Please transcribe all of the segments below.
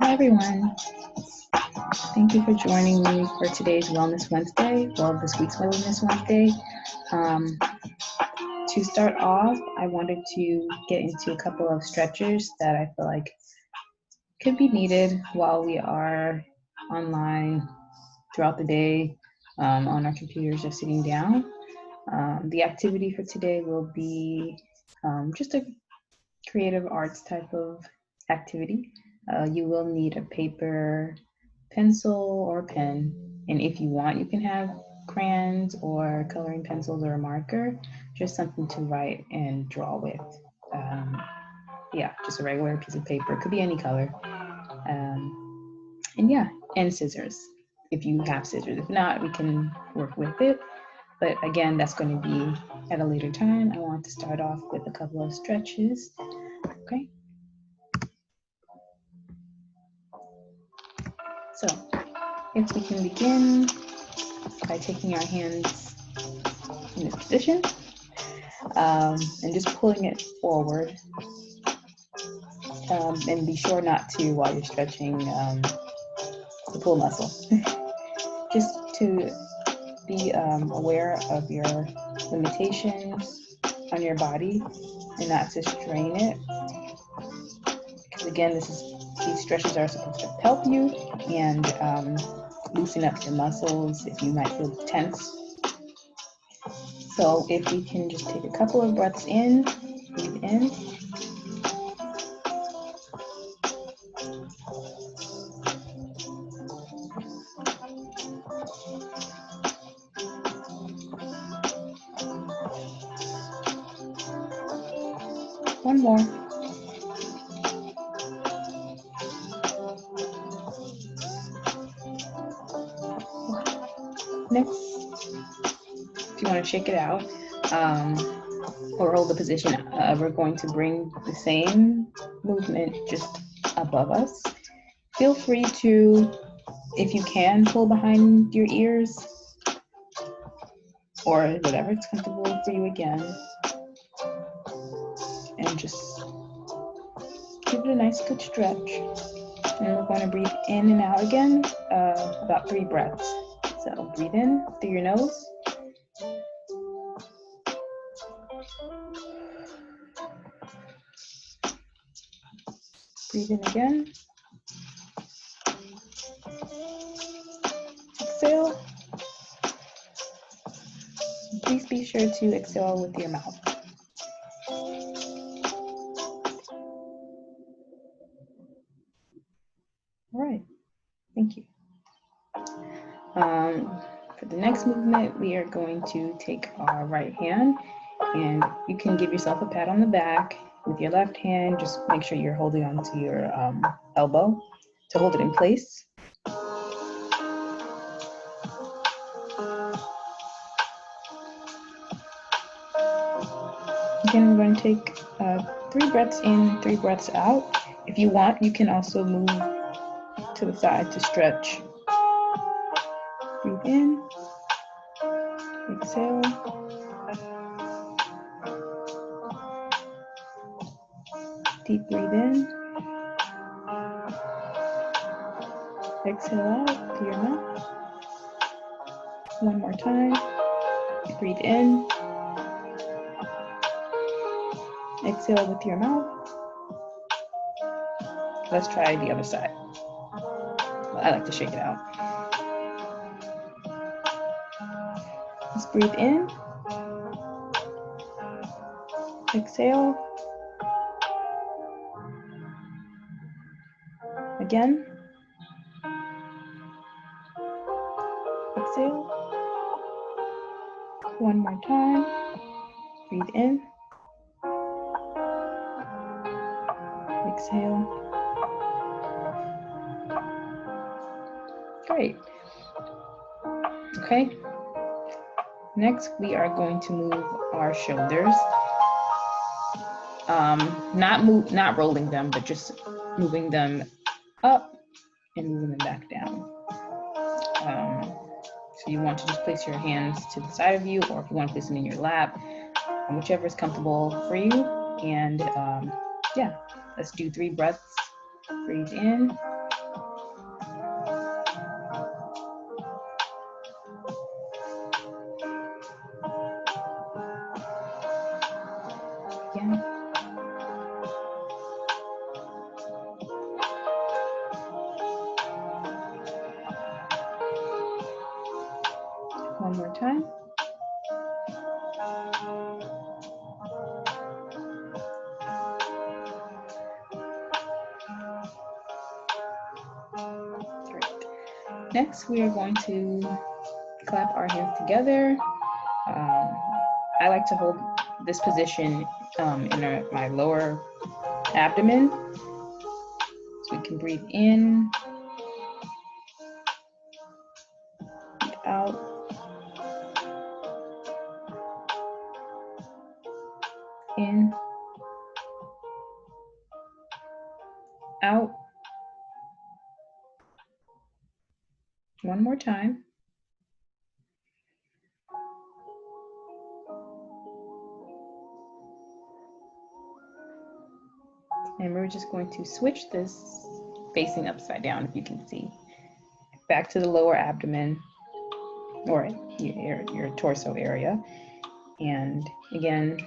Hi everyone, thank you for joining me for today's Wellness Wednesday, well this week's Wellness Wednesday. To start off, I wanted to get into a couple of stretches that I feel like could be needed while we are online throughout the day on our computers or sitting down. The activity for today will be just a creative arts type of activity. You will need a paper, pencil, or pen. And if you want, you can have crayons or coloring pencils or a marker, just something to write and draw with. Yeah, just a regular piece of paper. It could be any color. And scissors, if you have scissors. If not, we can work with it. But again, that's going to be at a later time. I want to start off with a couple of stretches. Okay. So if we can begin by taking our hands in this position and just pulling it forward. And be sure not to, while you're stretching, the pull muscle. Just to be aware of your limitations on your body and not to strain it. Because again, these stretches are supposed to help you and loosen up your muscles if you might feel tense. So if we can just take a couple of breaths in, breathe in. One more. Next, if you want to shake it out or hold the position, we're going to bring the same movement just above us. Feel free to, if you can, pull behind your ears or whatever's comfortable for you again. And just give it a nice good stretch. And we're going to breathe in and out again, about 3 breaths. So breathe in through your nose. Breathe in again. Exhale. Please be sure to exhale with your mouth. All right, thank you. For the next movement, we are going to take our right hand, and you can give yourself a pat on the back. With your left hand, just make sure you're holding onto your elbow to hold it in place. Again, we're going to take 3 breaths in, 3 breaths out. If you want, you can also move to the side to stretch. Breathe in, exhale. Deep breathe in. Exhale out through your mouth. One more time. Breathe in. Exhale with your mouth. Let's try the other side. I like to shake it out. Let's breathe in. Exhale. Again. Exhale. One more time. Breathe in. Exhale. Great. Okay. Next, we are going to move our shoulders. Not rolling them, but just moving them up and moving them back down. So you want to just place your hands to the side of you, or if you want to place them in your lap, whichever is comfortable for you. And yeah, Let's do 3 breaths. Breathe in. Again. One more time. Great. Next, we are going to clap our hands together. I like to hold this position in my lower abdomen. So we can breathe in, breathe out, in, out. One more time. And we're just going to switch this facing upside down, if you can see. Back to the lower abdomen, or your torso area. And again,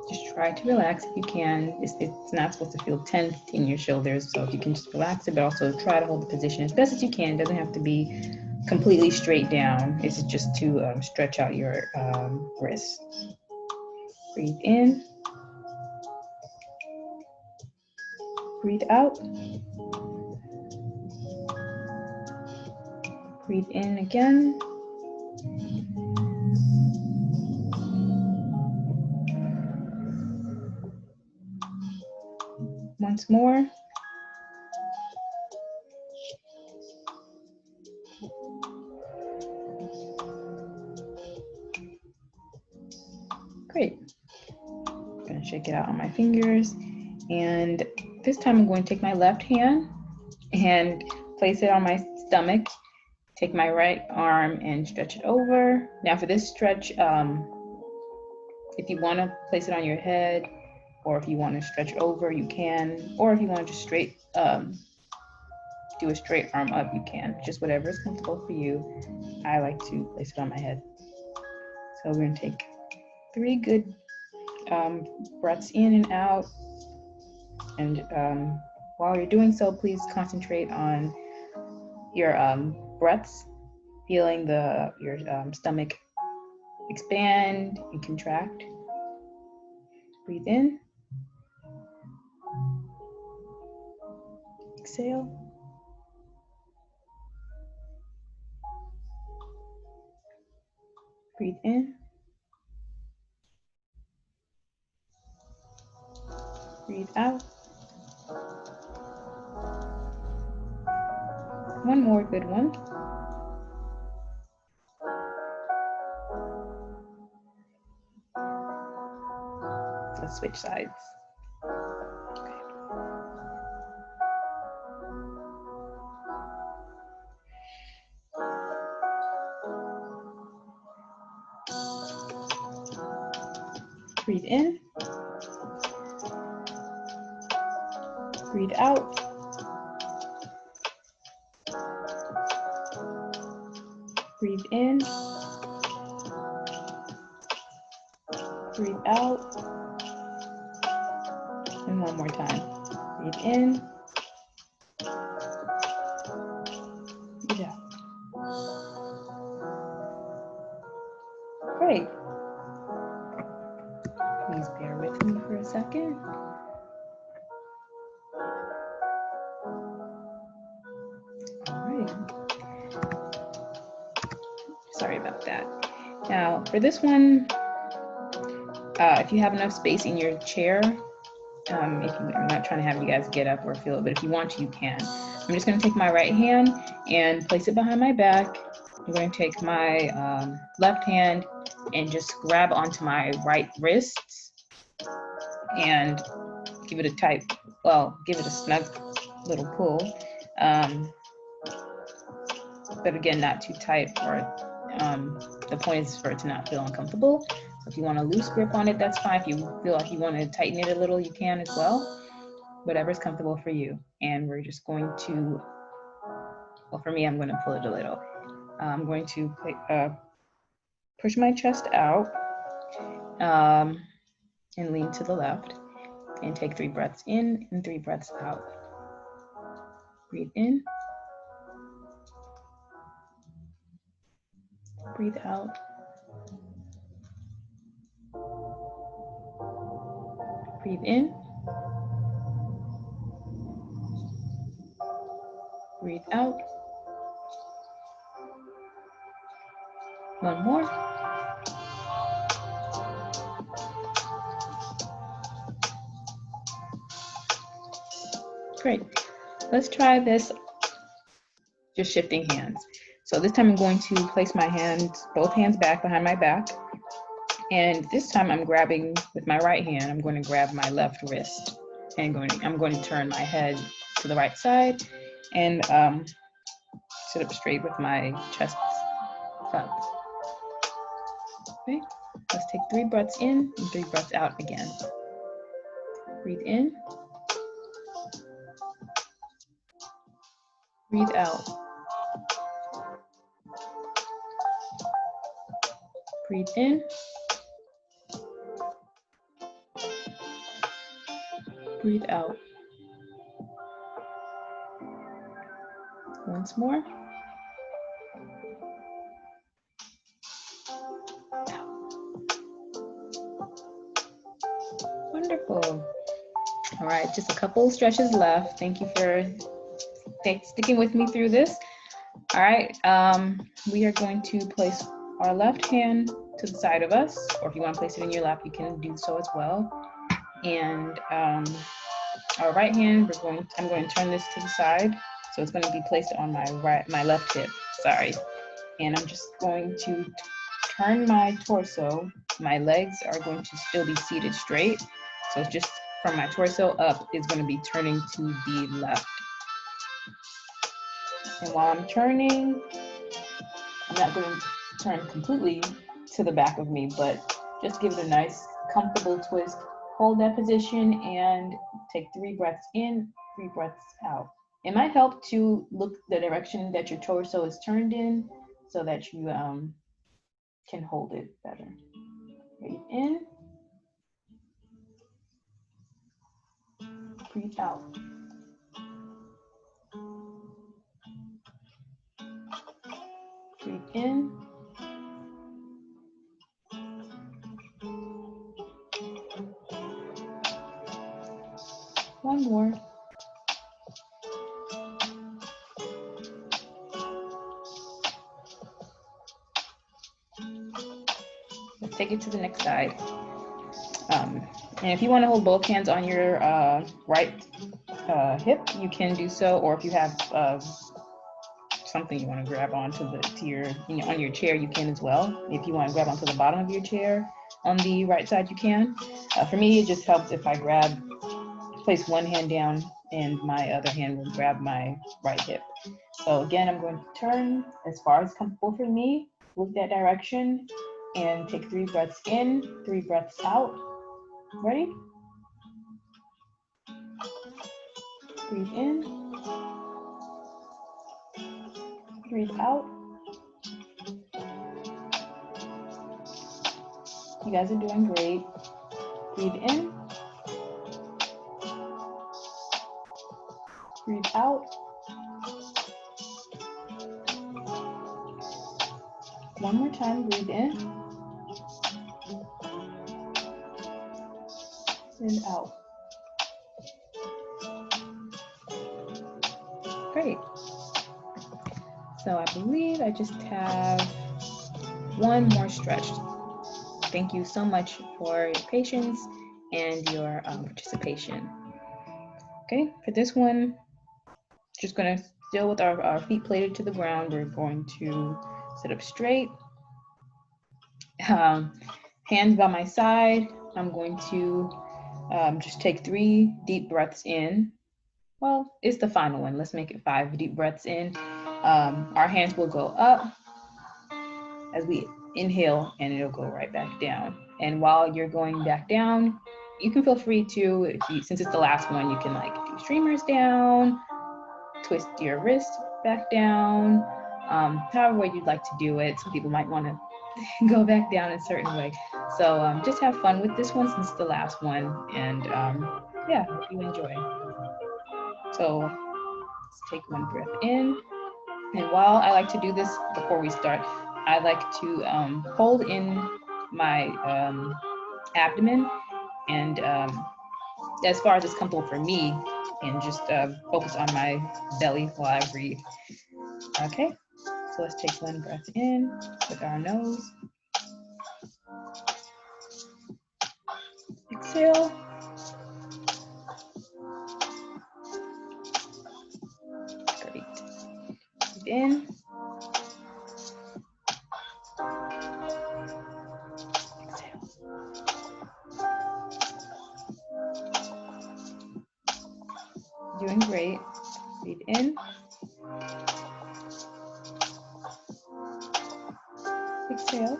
just try to relax if you can. It's not supposed to feel tense in your shoulders, so if you can just relax it, but also try to hold the position as best as you can. It doesn't have to be completely straight down. It's just to stretch out your wrists. Breathe in. Breathe out. Breathe in again. Once more. Great. I'm going to shake it out on my fingers. And this time I'm going to take my left hand and place it on my stomach. Take my right arm and stretch it over. Now for this stretch, if you want to place it on your head, or if you want to stretch over, you can. Or if you want to just straight do a straight arm up, you can. Just whatever is comfortable for you. I like to place it on my head. So we're going to take 3 good breaths in and out. And while you're doing so, please concentrate on your breaths, feeling your stomach expand and contract. Breathe in. Exhale. Breathe in. Breathe out. One more good one. Let's switch sides. Okay. Breathe in. Breathe out. Breathe in. Breathe out. And one more time. Breathe in. Breathe out. Great. Please bear with me for a second. All right. Sorry about that. Now, for this one, if you have enough space in your chair, I'm not trying to have you guys get up or feel it, but if you want to, you can. I'm just going to take my right hand and place it behind my back. I'm going to take my left hand and just grab onto my right wrists and give it a tight, give it a snug little pull. But again, not too tight, or the point is for it to not feel uncomfortable. So if you want a loose grip on it, that's fine. If you feel like you want to tighten it a little, you can as well. Whatever's comfortable for you. And we're just going to, well, for me, I'm going to pull it a little. I'm going to push my chest out and lean to the left and take 3 breaths in and 3 breaths out. Breathe in. Breathe out. Breathe in. Breathe out. One more. Great. Let's try this, just shifting hands. So this time I'm going to place my hands, both hands back behind my back. And this time I'm grabbing with my right hand, I'm going to grab my left wrist and I'm going to turn my head to the right side and sit up straight with my chest up. Okay, let's take 3 breaths in and 3 breaths out again. Breathe in. Breathe out. Breathe in. Breathe out. Once more. Wonderful. All right, just a couple stretches left. Thank you for sticking with me through this. All right, we are going to place our left hand to the side of us, or if you want to place it in your lap, you can do so as well. And our right hand, I'm going to turn this to the side, so it's going to be placed on my left hip. Sorry, and I'm just going to turn my torso. My legs are going to still be seated straight, so it's just from my torso up is going to be turning to the left. And while I'm turning, I'm not going to turn completely to the back of me, but just give it a nice, comfortable twist. Hold that position and take 3 breaths in, 3 breaths out. It might help to look the direction that your torso is turned in so that you can hold it better. Breathe in. Breathe out. Breathe in. One more. Let's take it to the next side. And if you want to hold both hands on your right hip, you can do so. Or if you have something you want to grab onto on your chair, you can as well. If you want to grab onto the bottom of your chair on the right side, you can. For me, it just helps if I place one hand down and my other hand will grab my right hip. So again, I'm going to turn as far as comfortable for me, look that direction, and take 3 breaths in, 3 breaths out. Ready? Breathe in. Breathe out. You guys are doing great. Breathe in. Breathe out. One more time, breathe in. And out. Great. So I believe I just have one more stretch. Thank you so much for your patience and your participation. Okay, for this one, just gonna still with our feet plated to the ground, we're going to sit up straight. Hands by my side, I'm going to just take 3 deep breaths in. Well, it's the final one. Let's make it 5 deep breaths in. Our hands will go up as we inhale and it'll go right back down. And while you're going back down, you can feel free to, since it's the last one, you can like do streamers down, twist your wrist back down, however way you'd like to do it. Some people might want to go back down a certain way. So just have fun with this one since it's the last one. And yeah, hope you enjoy. So let's take one breath in. And while I like to do this before we start, I like to hold in my abdomen and as far as it's comfortable for me, and just focus on my belly while I breathe. Okay, so let's take one breath in with our nose. Exhale. Great. Breathe in. Exhale. Doing great. Breathe in. Exhale.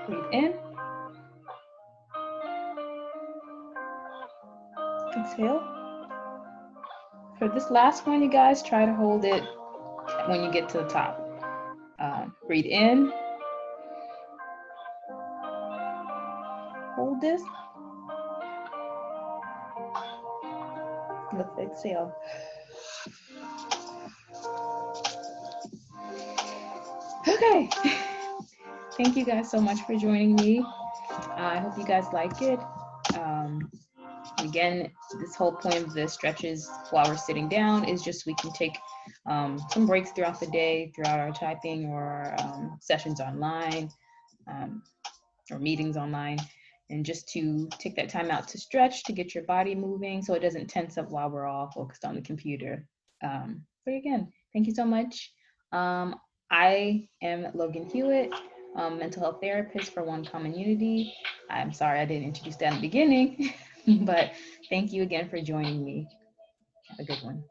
Breathe in. Exhale. For this last one, you guys, try to hold it when you get to the top. Breathe in. Hold this. Let's exhale. Okay. Thank you guys so much for joining me. I hope you guys like it. Again, this whole point of the stretches while we're sitting down is just we can take some breaks throughout the day, throughout our typing or sessions online or meetings online, and just to take that time out to stretch, to get your body moving so it doesn't tense up while we're all focused on the computer. But again, thank you so much. I am Logan Hewitt, mental health therapist for One Common Unity. I'm sorry I didn't introduce that in the beginning, but thank you again for joining me. Have a good one.